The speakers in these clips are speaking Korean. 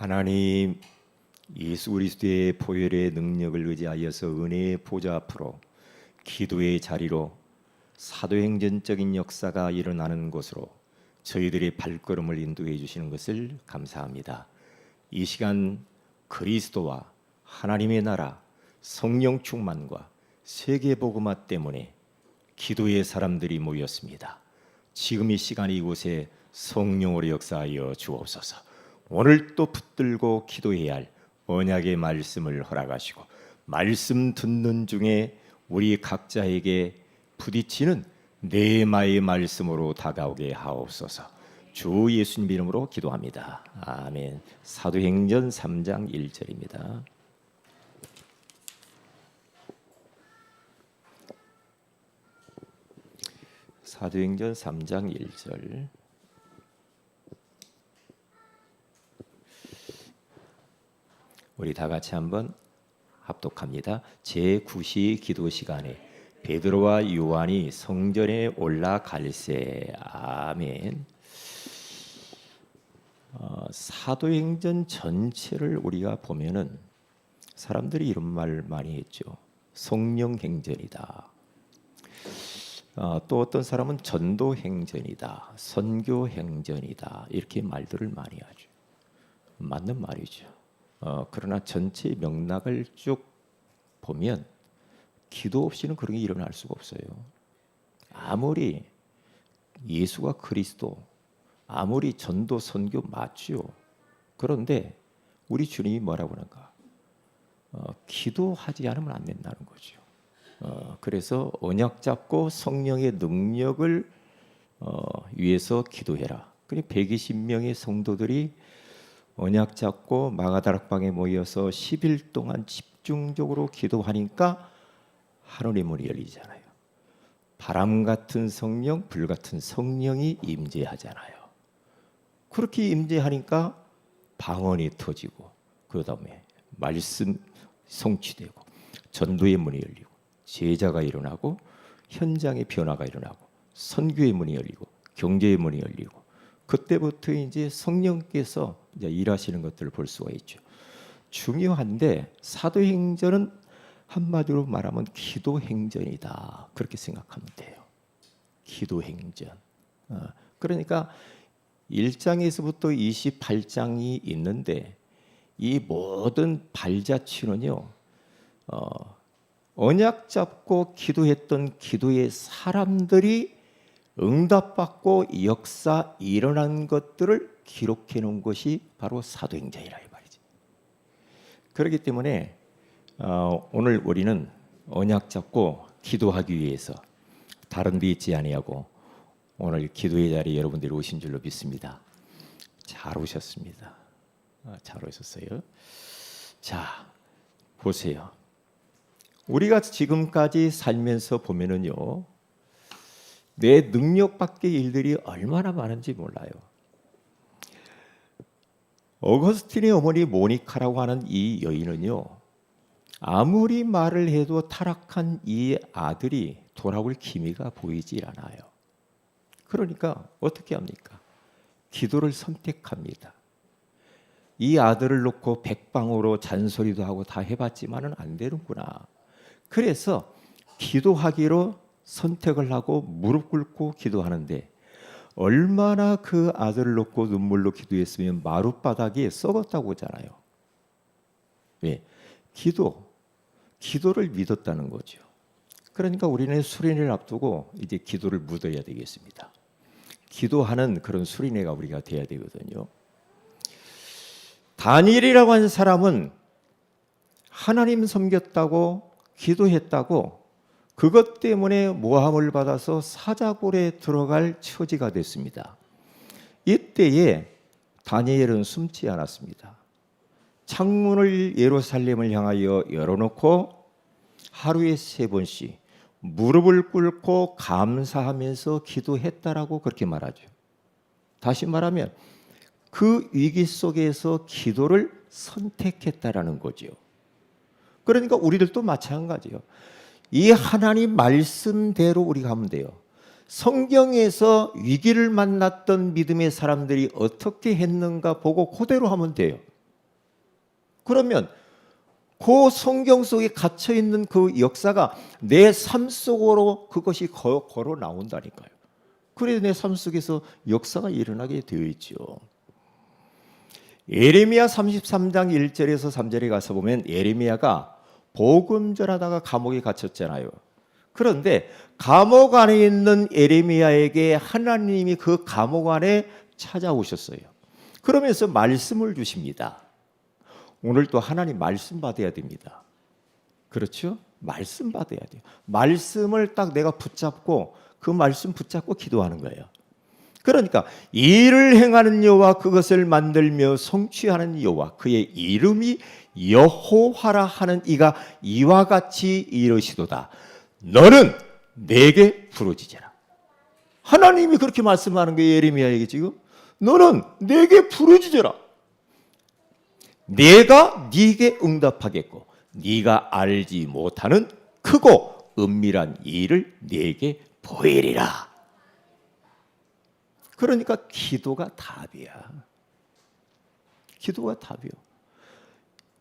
하나님, 예수 그리스도의 보혈의 능력을 의지하여서 은혜의 보좌 앞으로 기도의 자리로 사도행전적인 역사가 일어나는 곳으로 저희들의 발걸음을 인도해 주시는 것을 감사합니다. 이 시간 그리스도와 하나님의 나라, 성령 충만과 세계 복음화 때문에 기도의 사람들이 모였습니다. 지금 이 시간 이곳에 성령으로 역사하여 주옵소서. 오늘 또 붙들고 기도해야 할 언약의 말씀을 허락하시고, 말씀 듣는 중에 우리 각자에게 부딪히는 네마의 말씀으로 다가오게 하옵소서. 주 예수님 이름으로 기도합니다. 아멘. 사도행전 3장 1절입니다. 사도행전 3장 1절. 우리 다 같이 한번 합독합니다. 제9시 기도 시간에 베드로와 요한이 성전에 올라갈새. 아멘. 사도행전 전체를 우리가 보면은 사람들이 이런 말 많이 했죠. 성령행전이다. 또 어떤 사람은 전도행전이다, 선교행전이다, 이렇게 말들을 많이 하죠. 맞는 말이죠. 그러나 전체 맥락을 쭉 보면 기도 없이는 그런 게 일어날 수가 없어요. 아무리 예수가 그리스도, 아무리 전도 선교 맞죠. 그런데 우리 주님이 뭐라고 하는가? 기도하지 않으면 안 된다는 거죠. 그래서 언약 잡고 성령의 능력을 위해서 기도해라. 그래 120명의 성도들이 언약 잡고 마가다락방에 모여서 10일 동안 집중적으로 기도하니까 하늘의 문이 열리잖아요. 바람 같은 성령, 불 같은 성령이 임재하잖아요. 그렇게 임재하니까 방언이 터지고, 그 다음에 말씀 성취되고, 전도의 문이 열리고, 제자가 일어나고, 현장의 변화가 일어나고, 선교의 문이 열리고, 경제의 문이 열리고, 그때부터 이제 성령께서 이제 일하시는 것들을 볼 수가 있죠. 중요한데 사도행전은 한마디로 말하면 기도행전이다, 그렇게 생각하면 돼요. 기도행전. 그러니까 1장에서부터 28장이 있는데 이 모든 발자취는요, 언약 잡고 기도했던 기도의 사람들이 응답받고 역사 일어난 것들을 기록해 놓은 것이 바로 사도행전이라 이 말이지. 그렇기 때문에 오늘 우리는 언약 잡고 기도하기 위해서 다른 데 있지 아니하고 오늘 기도의 자리에 여러분들이 오신 줄로 믿습니다. 잘 오셨습니다. 잘 오셨어요. 자, 보세요. 우리가 지금까지 살면서 보면은요, 내 능력 밖의 일들이 얼마나 많은지 몰라요. 어거스틴의 어머니 모니카라고 하는 이 여인은요, 아무리 말을 해도 타락한 이 아들이 돌아올 기미가 보이질 않아요. 그러니까 어떻게 합니까? 기도를 선택합니다. 이 아들을 놓고 백방으로 잔소리도 하고 다 해봤지만은 안 되는구나. 그래서 기도하기로 선택을 하고 무릎 꿇고 기도하는데, 얼마나 그 아들을 놓고 눈물로 기도했으면 마룻바닥이 썩었다고 하잖아요. 왜? 기도를 믿었다는 거죠. 그러니까 우리는 수련회를 앞두고 이제 기도를 묻어야 되겠습니다. 기도하는 그런 수련회가 우리가 돼야 되거든요. 다니엘이라고 하는 사람은 하나님 섬겼다고 기도했다고 그것 때문에 모함을 받아서 사자굴에 들어갈 처지가 됐습니다. 이때에 다니엘은 숨지 않았습니다. 창문을 예루살렘을 향하여 열어놓고 하루에 3번씩 무릎을 꿇고 감사하면서 기도했다라고 그렇게 말하죠. 다시 말하면 그 위기 속에서 기도를 선택했다라는 거죠. 그러니까 우리들도 마찬가지예요. 이 하나님 말씀대로 우리가 하면 돼요. 성경에서 위기를 만났던 믿음의 사람들이 어떻게 했는가 보고 그대로 하면 돼요. 그러면 그 성경 속에 갇혀 있는 그 역사가 내 삶 속으로 그것이 걸어 나온다니까요. 그래서 내 삶 속에서 역사가 일어나게 되어 있죠. 예레미야 33장 1절에서 3절에 가서 보면 예레미야가 복음 전하다가 감옥에 갇혔잖아요. 그런데 감옥 안에 있는 예레미야에게 하나님이 그 감옥 안에 찾아오셨어요. 그러면서 말씀을 주십니다. 오늘 또 하나님 말씀 받아야 됩니다. 그렇죠? 말씀 받아야 돼요. 말씀을 딱 내가 붙잡고 그 말씀 붙잡고 기도하는 거예요. 그러니까 일을 행하는 여호와 그것을 만들며 성취하는 여호와 그의 이름이 여호와라 하는 이가 이와 같이 이르시도다. 너는 내게 부르짖으라. 하나님이 그렇게 말씀하는 거예요. 예레미야에게 지금. 너는 내게 부르짖으라. 내가 네게 응답하겠고 네가 알지 못하는 크고 은밀한 일을 네게 보이리라. 그러니까 기도가 답이야. 기도가 답이요.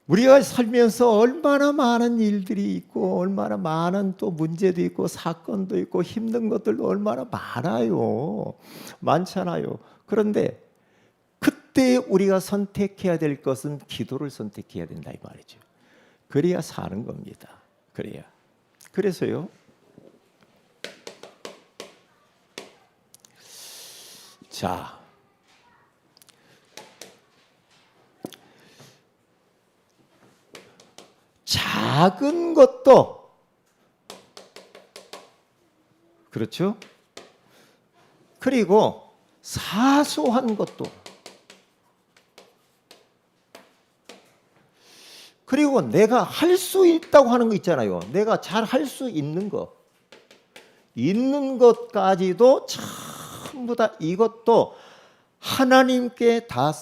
우리가 살면서 얼마나 많은 일들이 있고 얼마나 많은 또 문제도 있고 사건도 있고 힘든 것들도 얼마나 많아요. 많잖아요. 그런데 그때 우리가 선택해야 될 것은 기도를 선택해야 된다 이 말이죠. 그래야 사는 겁니다. 그래야. 그래서요. 자, 작은 것도 그렇죠? 그리고 사소한 것도 그리고 내가 할 수 있다고 하는 거 있잖아요. 내가 잘 할 수 있는 거 있는 것까지도 전부 다 이것도 하나님께 다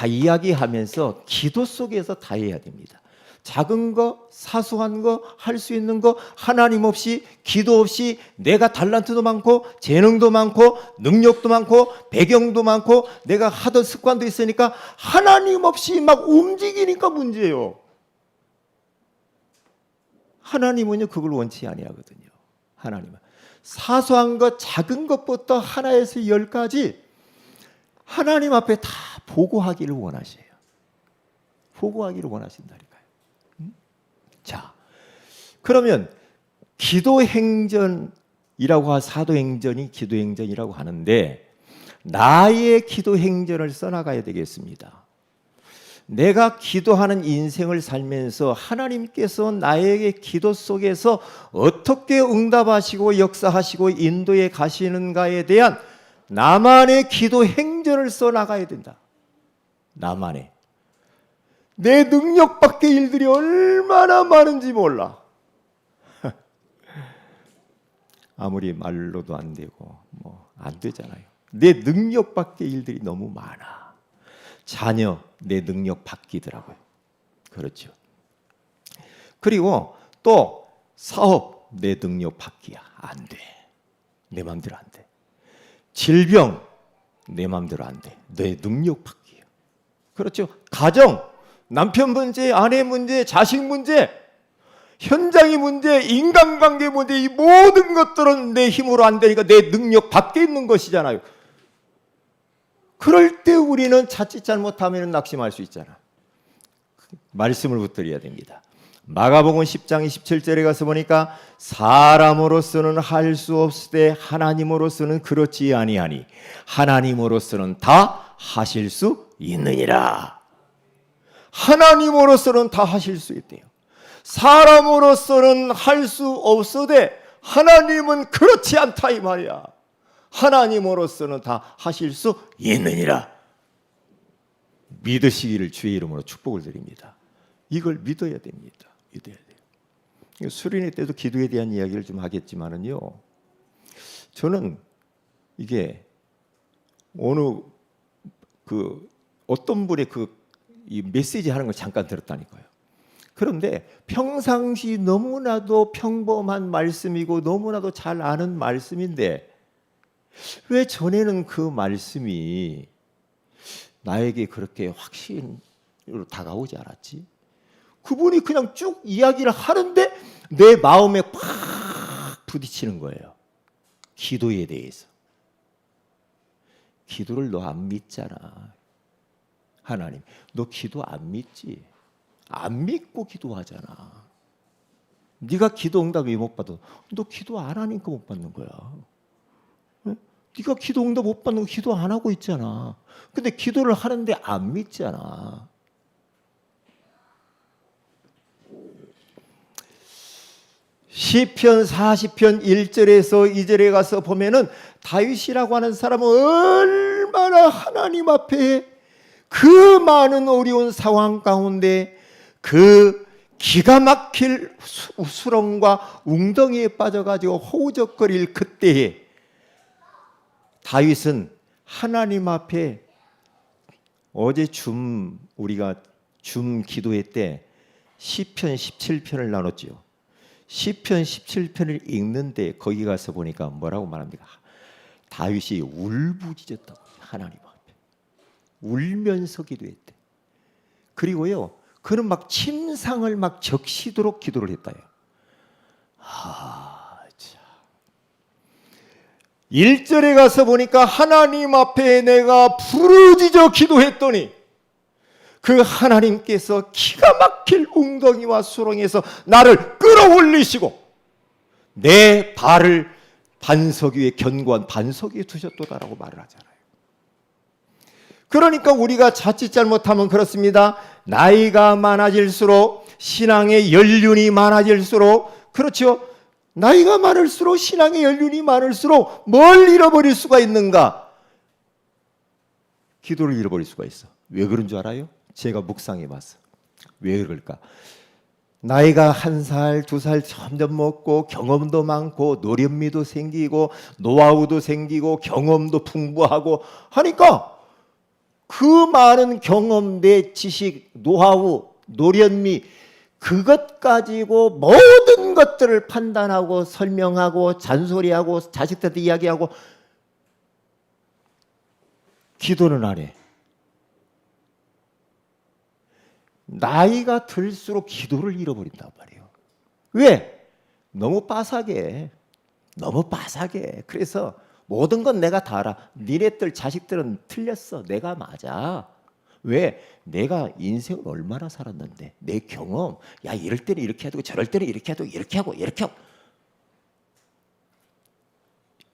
이야기하면서 기도 속에서 다 해야 됩니다. 작은 거, 사소한 거, 할 수 있는 거 하나님 없이 기도 없이 내가 달란트도 많고 재능도 많고 능력도 많고 배경도 많고 내가 하던 습관도 있으니까 하나님 없이 막 움직이니까 문제예요. 하나님은요 그걸 원치 아니하거든요. 하나님은 사소한 것, 작은 것부터 하나에서 10까지 하나님 앞에 다 보고하기를 원하셔요. 보고하기를 원하신다니까요. 자, 그러면 기도행전이라고 사도행전이 기도행전이라고 하는데 나의 기도행전을 써나가야 되겠습니다. 내가 기도하는 인생을 살면서 하나님께서 나에게 기도 속에서 어떻게 응답하시고 역사하시고 인도해 가시는가에 대한 나만의 기도 행전을 써나가야 된다. 나만의. 내 능력 밖의 일들이 얼마나 많은지 몰라. 아무리 말로도 안 되고 뭐 안 되잖아요. 내 능력 밖의 일들이 너무 많아. 자녀 내 능력 밖이더라고요. 그렇죠. 그리고 또 사업 내 능력 밖이야. 안 돼. 내 마음대로 안 돼. 질병 내 마음대로 안 돼. 내 능력 밖이에요. 그렇죠. 가정 남편 문제, 아내 문제, 자식 문제, 현장의 문제, 인간관계 문제 이 모든 것들은 내 힘으로 안 되니까 내 능력 밖에 있는 것이잖아요. 그럴 때 우리는 자칫 잘못하면 낙심할 수 있잖아. 말씀을 붙들어야 됩니다. 마가복음 10장 27절에 가서 보니까 사람으로서는 할 수 없으되 하나님으로서는 그렇지 아니하니 하나님으로서는 다 하실 수 있느니라. 하나님으로서는 다 하실 수 있대요. 사람으로서는 할 수 없으되 하나님은 그렇지 않다 이 말이야. 하나님으로서는 다 하실 수 있느니라. 믿으시기를 주의 이름으로 축복을 드립니다. 이걸 믿어야 됩니다. 믿어야 돼요. 수련회 때도 기도에 대한 이야기를 좀 하겠지만은요. 저는 이게 어떤 분의 이 메시지 하는 걸 잠깐 들었다니까요. 그런데 평상시 너무나도 평범한 말씀이고 너무나도 잘 아는 말씀인데 왜 전에는 그 말씀이 나에게 그렇게 확신으로 다가오지 않았지? 그분이 그냥 쭉 이야기를 하는데 내 마음에 팍 부딪히는 거예요. 기도에 대해서. 기도를 너 안 믿잖아. 하나님, 너 기도 안 믿지? 안 믿고 기도하잖아. 네가 기도 응답이 못 받아. 너 기도 안 하니까 못 받는 거야. 네가 기도 응답 못 받는 거 기도 안 하고 있잖아. 근데 기도를 하는데 안 믿잖아. 시편 40편 1절에서 2절에 가서 보면은 다윗이라고 하는 사람은 얼마나 하나님 앞에 그 많은 어려운 상황 가운데 그 기가 막힐 수렁과 웅덩이에 빠져가지고 허우적거릴 그때에 다윗은 하나님 앞에 어제 우리가 기도회 때 시편 17편을 나눴죠. 시편 17편을 읽는데 거기 가서 보니까 뭐라고 말합니까? 다윗이 울부짖었다고. 하나님 앞에 울면서 기도했대. 그리고요, 그는 막 침상을 막 적시도록 기도를 했다요. 참. 1절에 가서 보니까 하나님 앞에 내가 부르짖어 기도했더니 그 하나님께서 기가 막힐 웅덩이와 수렁에서 나를 끌어올리시고 내 발을 반석 위에, 견고한 반석 위에 두셨도다라고 말을 하잖아요. 그러니까 우리가 자칫 잘못하면 그렇습니다. 나이가 많아질수록 신앙의 연륜이 많아질수록, 그렇죠, 나이가 많을수록 신앙의 연륜이 많을수록 뭘 잃어버릴 수가 있는가? 기도를 잃어버릴 수가 있어. 왜 그런 줄 알아요? 제가 묵상해 봤어. 왜 그럴까? 나이가 1살, 2살 점점 먹고 경험도 많고 노련미도 생기고 노하우도 생기고 경험도 풍부하고 하니까 그 많은 경험, 내 지식, 노하우, 노련미, 그것 가지고 모든 것들을 판단하고 설명하고 잔소리하고 자식들한테 이야기하고 기도는 안 해. 나이가 들수록 기도를 잃어버린단 말이에요. 왜? 너무 빠삭해. 너무 빠삭해. 그래서 모든 건 내가 다 알아. 니네들 자식들은 틀렸어. 내가 맞아. 왜? 내가 인생을 얼마나 살았는데 내 경험, 야 이럴 때는 이렇게 해도 저럴 때는 이렇게 해도 이렇게 하고 이렇게 하고.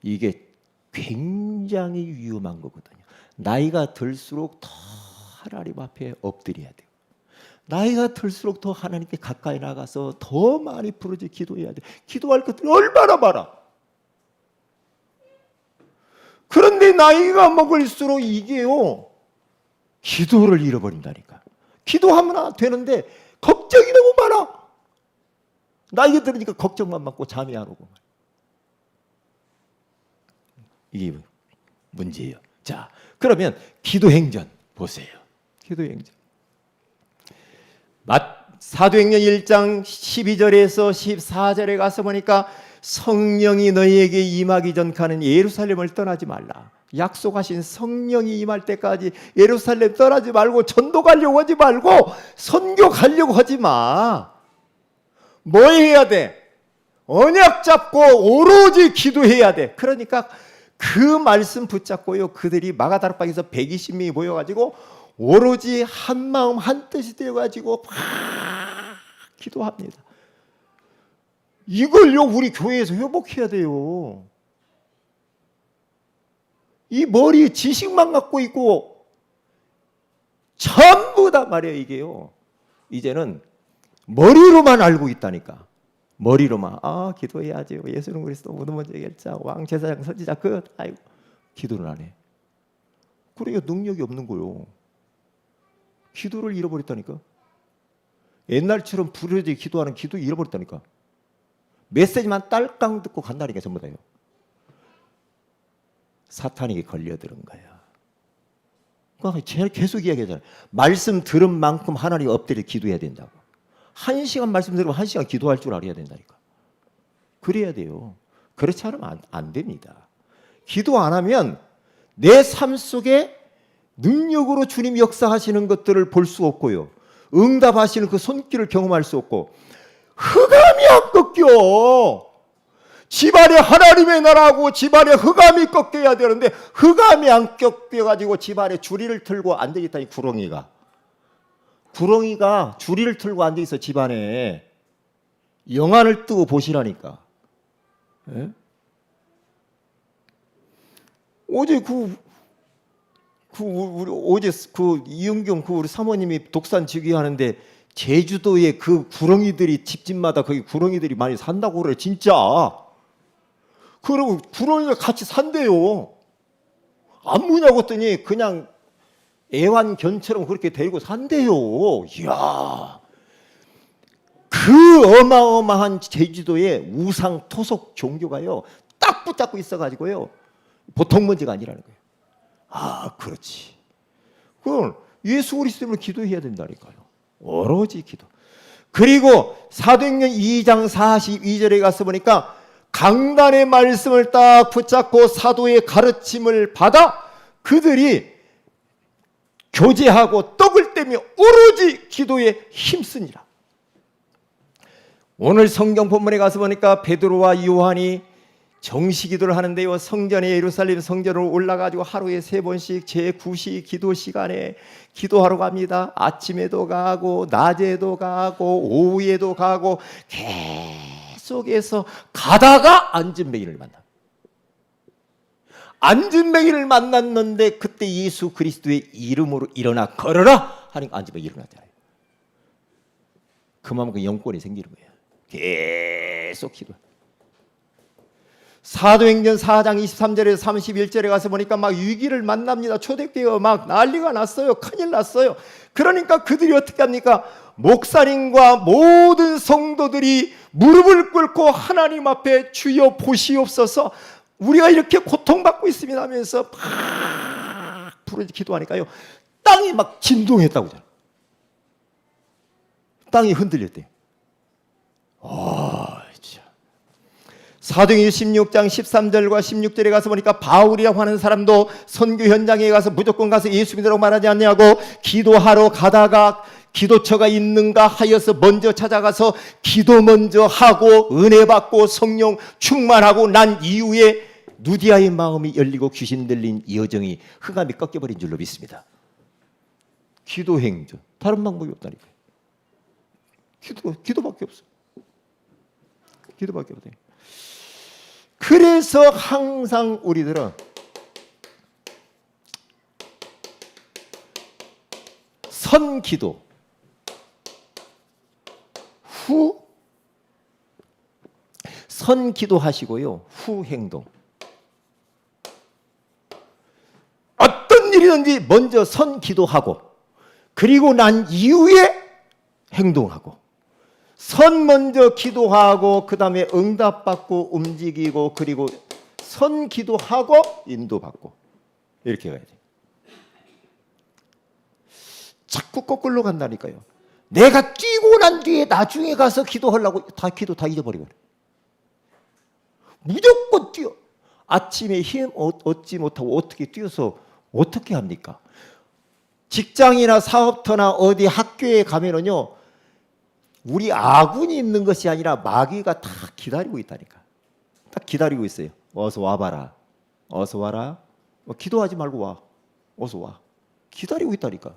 이게 굉장히 위험한 거거든요. 나이가 들수록 더 하나님 앞에 엎드려야 돼요. 나이가 들수록 더 하나님께 가까이 나가서 더 많이 부르짖어 기도해야 돼. 기도할 것들이 얼마나 많아. 그런데 나이가 먹을수록 이게요, 기도를 잃어버린다니까. 기도하면 되는데 걱정이 너무 많아. 나이가 들으니까 걱정만 많고 잠이 안 오고. 이게 문제예요. 자, 그러면 기도행전 보세요. 기도행전. 사도행전 1장 12절에서 14절에 가서 보니까 성령이 너희에게 임하기 전까지는 예루살렘을 떠나지 말라. 약속하신 성령이 임할 때까지 예루살렘 떠나지 말고 전도 가려고 하지 말고 선교 가려고 하지 마. 뭐 해야 돼? 언약 잡고 오로지 기도해야 돼. 그러니까 그 말씀 붙잡고요, 그들이 마가다락방에서 120명이 모여가지고 오로지 한 마음 한 뜻이 되어가지고 막 기도합니다. 이걸요 우리 교회에서 회복해야 돼요. 이 머리에 지식만 갖고 있고 전부 다 말이에요. 이게요 이제는 머리로만 알고 있다니까. 머리로만 기도해야지. 예수는 그리스도 모든 문제 해결자 왕 제사장 선지자 끝. 아이고 기도를 안 해. 그러니까 능력이 없는 거요. 기도를 잃어버렸다니까. 옛날처럼 부르짖어 기도하는 기도 잃어버렸다니까. 메시지만 딸깍 듣고 간다니까. 전부 다요. 사탄에게 걸려들은 거야. 그러니까 계속 이야기하잖아요. 말씀 들은 만큼 하나님 엎드려 기도해야 된다고. 1시간 말씀 들으면 1시간 기도할 줄 알아야 된다니까. 그래야 돼요. 그렇지 않으면 안 됩니다. 기도 안 하면 내 삶 속에 능력으로 주님 역사하시는 것들을 볼 수 없고요. 응답하시는 그 손길을 경험할 수 없고 흑암이 안 꺾여. 집안에 하나님의 나라하고 집안에 흑암이 꺾여야 되는데 흑암이 안 꺾여가지고 집안에 주리를 틀고 앉아있다. 이 구렁이가 주리를 틀고 앉아있어. 집안에 영안을 뜨고 보시라니까. 예? 어제 어제 이은경 우리 사모님이 독산 즉위하는데 제주도에 그 구렁이들이 집집마다 거기 구렁이들이 많이 산다고 그래. 진짜. 그러고 구렁이가 같이 산대요. 안 무냐고 했더니 그냥 애완견처럼 그렇게 데리고 산대요. 이야, 그 어마어마한 제주도의 우상 토속 종교가요 딱 붙잡고 있어가지고요 보통 문제가 아니라는 거예요. 아, 그렇지. 그건 예수 그리스도를 기도해야 된다니까요. 오로지 기도. 그리고 사도행전 2장 42절에 가서 보니까 강단의 말씀을 딱 붙잡고 사도의 가르침을 받아 그들이 교제하고 떡을 떼며 오로지 기도에 힘쓰니라. 오늘 성경 본문에 가서 보니까 베드로와 요한이 정시기도를 하는데요, 성전에 예루살렘 성전으로 올라가지고 하루에 3번씩 제9시 기도 시간에 기도하러 갑니다. 아침에도 가고 낮에도 가고 오후에도 가고 계속해서 가다가 안진뱅이를 만났는데 그때 예수 그리스도의 이름으로 일어나 걸어라 하니까 안진뱅이 일어났잖아요. 그만큼 영권이 생기는 거예요. 계속 기도. 사도행전 4장 23절에서 31절에 가서 보니까 막 위기를 만납니다. 초대교회가 막 난리가 났어요. 큰일 났어요. 그러니까 그들이 어떻게 합니까? 목사님과 모든 성도들이 무릎을 꿇고 하나님 앞에 주여 보시옵소서, 우리가 이렇게 고통받고 있습니다 하면서 막 부르짖 기도하니까요 땅이 막 진동했다고 하잖아요. 땅이 흔들렸대요. 사도행전 16장 13절과 16절에 가서 보니까 바울이라고 하는 사람도 선교 현장에 가서 무조건 가서 예수 믿으라고 말하지 않냐고, 기도하러 가다가 기도처가 있는가 하여서 먼저 찾아가서 기도 먼저 하고 은혜 받고 성령 충만하고 난 이후에 누디아의 마음이 열리고 귀신 들린 여정이 흑암이 꺾여버린 줄로 믿습니다. 기도 행전, 다른 방법이 없다니까요. 기도밖에 없어. 기도밖에 없다. 그래서 항상 우리들은 선기도 후 선기도 하시고요 후 행동. 어떤 일이든지 먼저 선기도하고 그리고 난 이후에 행동하고, 선 먼저 기도하고 그 다음에 응답받고 움직이고 그리고 선 기도하고 인도받고, 이렇게 가야 돼요. 자꾸 거꾸로 간다니까요. 내가 뛰고 난 뒤에 나중에 가서 기도하려고 기도 다 잊어버리고 그래. 무조건 뛰어. 아침에 힘 얻지 못하고 어떻게 뛰어서 어떻게 합니까? 직장이나 사업터나 어디 학교에 가면은요 우리 아군이 있는 것이 아니라 마귀가 다 기다리고 있다니까. 딱 기다리고 있어요. 어서 와봐라. 어서 와라. 기도하지 말고 와. 어서 와. 기다리고 있다니까.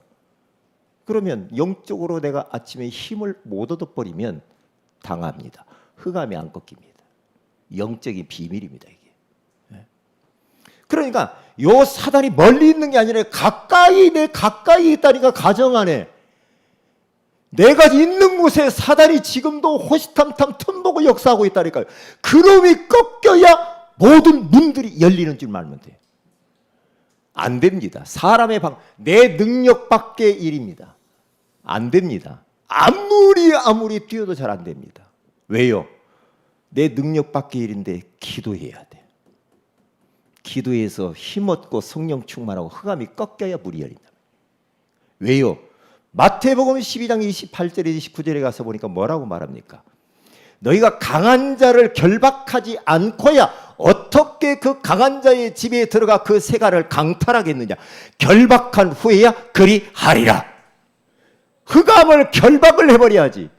그러면 영적으로 내가 아침에 힘을 못 얻어버리면 당합니다. 흑암이 안 꺾입니다. 영적인 비밀입니다, 이게. 그러니까 요 사단이 멀리 있는 게 아니라 가까이 있다니까. 가정 안에 내가 있는 곳에 사단이 지금도 호시탐탐 틈보고 역사하고 있다니까요. 그놈이 꺾여야 모든 문들이 열리는 줄 알면 돼요. 안 됩니다. 사람의 내 능력 밖의 일입니다. 안 됩니다. 아무리 뛰어도 잘 안 됩니다. 왜요? 내 능력 밖의 일인데 기도해야 돼. 기도해서 힘없고 성령 충만하고 흑암이 꺾여야 물이 열린다. 왜요? 마태복음 12장 28절에 29절에 가서 보니까 뭐라고 말합니까? 너희가 강한 자를 결박하지 않고야 어떻게 그 강한 자의 집에 들어가 그 세가를 강탈하겠느냐? 결박한 후에야 그리하리라. 흑암을 결박을 해버려야지.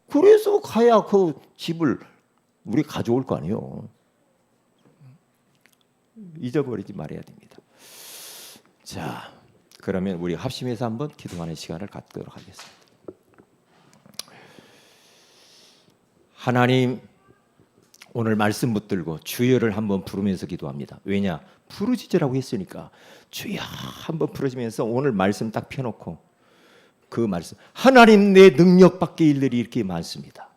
그래서 가야 그 집을 우리 가져올 거 아니에요. 잊어버리지 말아야 됩니다. 자, 그러면 우리 합심해서 한번 기도하는 시간을 갖도록 하겠습니다. 하나님, 오늘 말씀 붙들고 주여를 한번 부르면서 기도합니다. 왜냐? 부르짖으라고 했으니까 주여 한번 부르짖으면서 오늘 말씀 딱 펴놓고 그 말씀, 하나님 내 능력 밖의 일들이 이렇게 많습니다.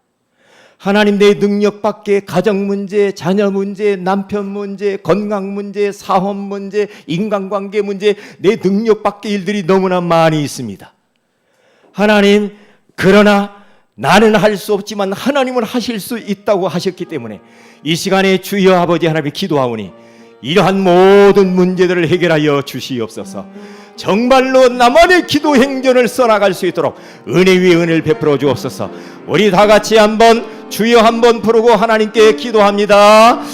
하나님 내 능력 밖의 가정 문제, 자녀 문제, 남편 문제, 건강 문제, 사업 문제, 인간관계 문제, 내 능력 밖의 일들이 너무나 많이 있습니다. 하나님, 그러나 나는 할 수 없지만 하나님은 하실 수 있다고 하셨기 때문에 이 시간에 주여 아버지 하나님 기도하오니 이러한 모든 문제들을 해결하여 주시옵소서. 정말로 나만의 기도 행전을 써나갈 수 있도록 은혜 위에 은혜를 베풀어 주옵소서. 우리 다 같이 한번 주여 한번 부르고 하나님께 기도합니다.